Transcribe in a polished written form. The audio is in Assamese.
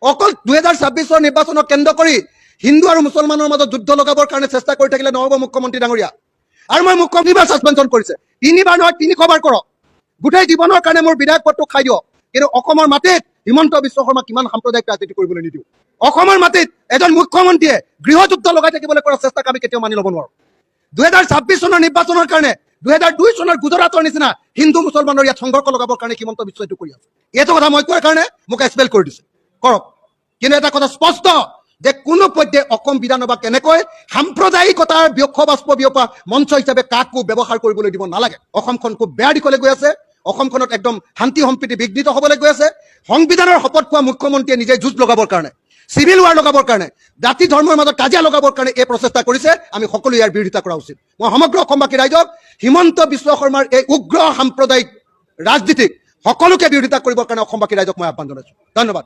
অকল 2026 নিৰ্বাচনক কেন্দ্ৰ কৰি হিন্দু আৰু মুছলমানৰ মাজত যুদ্ধ লগাবৰ কাৰণে চেষ্টা কৰি থাকিলে নহ'ব মুখ্যমন্ত্ৰী ডাঙৰীয়া। আৰু মই মুখ্যমন্ত্ৰীবাৰ ছাছপেনশ্যন কৰিছে, 3বাৰ নহয় 300 বাৰ কৰক, গোটেই জীৱনৰ কাৰণে মোৰ বিধায়ক পদটো খাই দিয়ক, কিন্তু অসমৰ মাটিত হিমন্ত বিশ্ব শৰ্মা কিমান সাম্প্ৰদায়িক ৰাজনীতি কৰিবলৈ নিদিওঁ। অসমৰ মাটিত এজন মুখ্যমন্ত্ৰীয়ে গৃহযুদ্ধ লগাই থাকিবলৈ কৰা চেষ্টাক আমি কেতিয়াও মানি ল'ব নোৱাৰো। 2026 চনৰ নিৰ্বাচনৰ কাৰণে 2002 চনৰ গুজৰাটৰ নিচিনা হিন্দু মুছলমানৰ ইয়াত সংঘৰ্ষ লগাবৰ কাৰণে হিমন্ত বিশ্ব এইটো কৰি আছে। এইটো কথা মই কোৱাৰ কাৰণে মোক এক্সপেল কৰি দিছে, কৰক। কিন্তু এটা কথা স্পষ্ট যে কোনো পধ্যে অসম বিধানসভা কেনেকৈ সাম্প্ৰদায়িকতাৰ বাষ্প বিয়পা মঞ্চ হিচাপে কাকো ব্যৱহাৰ কৰিবলৈ দিব নালাগে। অসমখন খুব বেয়া দিশলৈ গৈ আছে, অসমখনত একদম শান্তি সম্প্ৰীতি বিঘ্নিত হ'বলৈ গৈ আছে। সংবিধানৰ শপত খোৱা মুখ্যমন্ত্ৰীয়ে নিজে যুঁজ লগাবৰ কাৰণে, চিভিল ৱাৰ লগাবৰ কাৰণে, জাতি ধৰ্মৰ মাজত কাজিয়া লগাবৰ কাৰণে এই প্ৰচেষ্টা কৰিছে। আমি সকলো ইয়াৰ বিৰোধিতা কৰা উচিত। মই সমগ্ৰ অসমবাসী ৰাইজক হিমন্ত বিশ্ব শৰ্মাৰ এই উগ্ৰ সাম্প্ৰদায়িক ৰাজনীতিক সকলোকে বিৰোধিতা কৰিবৰ কাৰণে অসমবাসী ৰাইজক মই আহ্বান জনাইছো। ধন্যবাদ।